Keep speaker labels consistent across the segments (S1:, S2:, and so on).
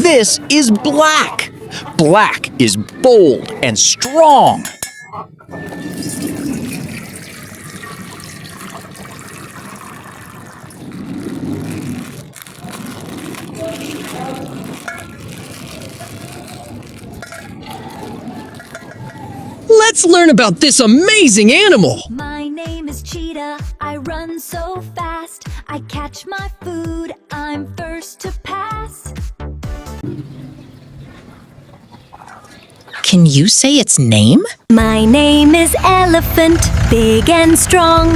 S1: This is black. Black is bold and strong. Let's learn about this amazing animal.
S2: My name is Cheetah. I run so fast. I catch my food. I'm first to pass.
S3: Can you say its name?
S2: My name is Elephant, big and strong.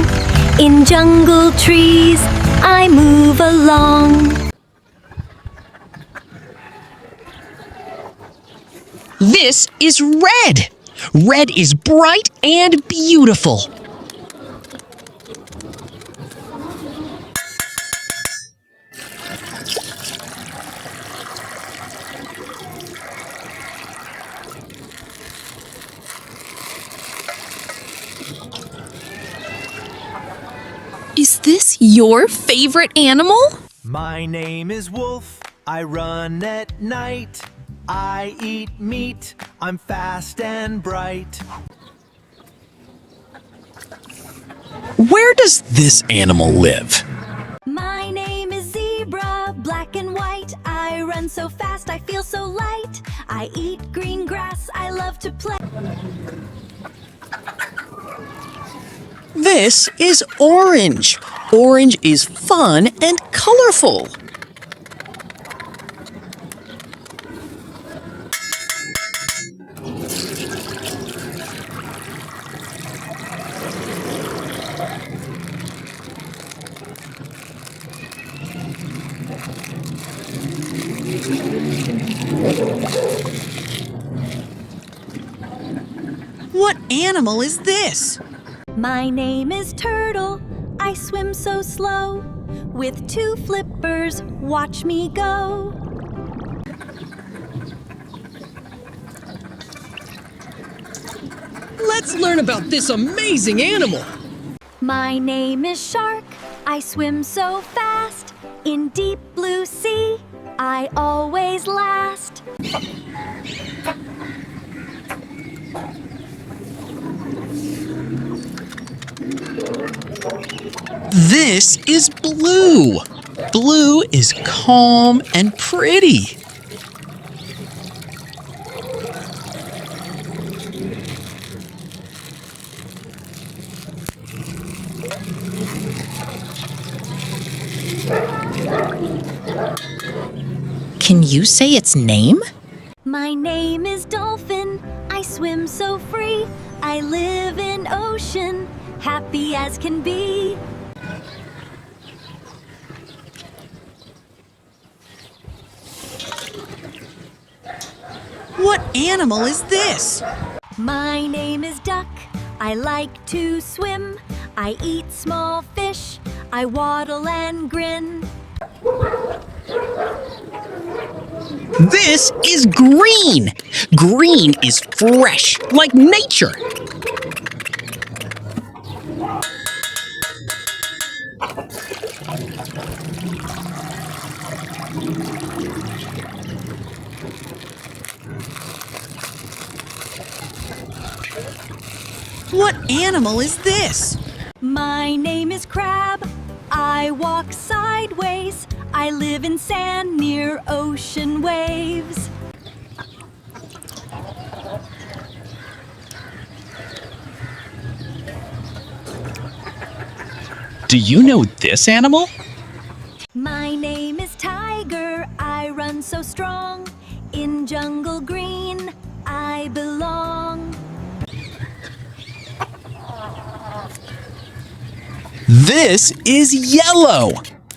S2: In jungle trees, I move along.
S1: This is red. Red is bright and beautiful.
S3: Is this your favorite animal?
S4: My name is Wolf. I run at night. I eat meat. I'm fast and bright.
S1: Where does this animal live?
S2: My name is Zebra, black and white. I run so fast, I feel so light. I eat green grass, I love to play.
S1: This is orange. Orange is fun and colorful. What animal is this?
S2: My name is Turtle, I swim so slow. With 2 flippers, watch me go.
S1: Let's learn about this amazing animal.
S2: My name is Shark, I swim so fast. In deep blue sea, I always last.
S1: This is blue. Blue is calm and pretty.
S3: Can you say its name?
S2: My name is Dolphin, I swim so free. I live in ocean, happy as can be.
S1: What animal is this?
S2: My name is Duck, I like to swim. I eat small fish, I waddle and grin.
S1: This is green. Green is fresh, like nature. What animal is this?
S2: My name is Crab, I walk sideways. I live in sand near ocean waves.
S1: Do you know this animal?
S2: My name is Tiger, I run so strong. In jungle green, I belong.
S1: This is yellow.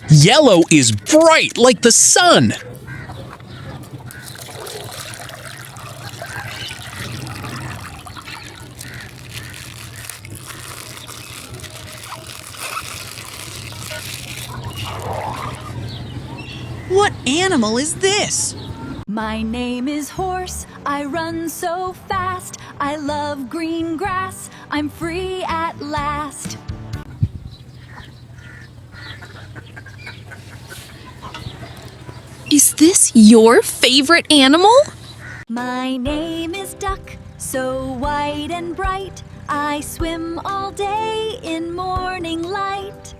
S1: Yellow is bright like the sun.
S5: What animal is this?
S2: My name is Horse, I run so fast. I love green grass, I'm free at last.
S3: Is this your favorite animal?
S2: My name is Duck, so white and bright. I swim all day in morning light.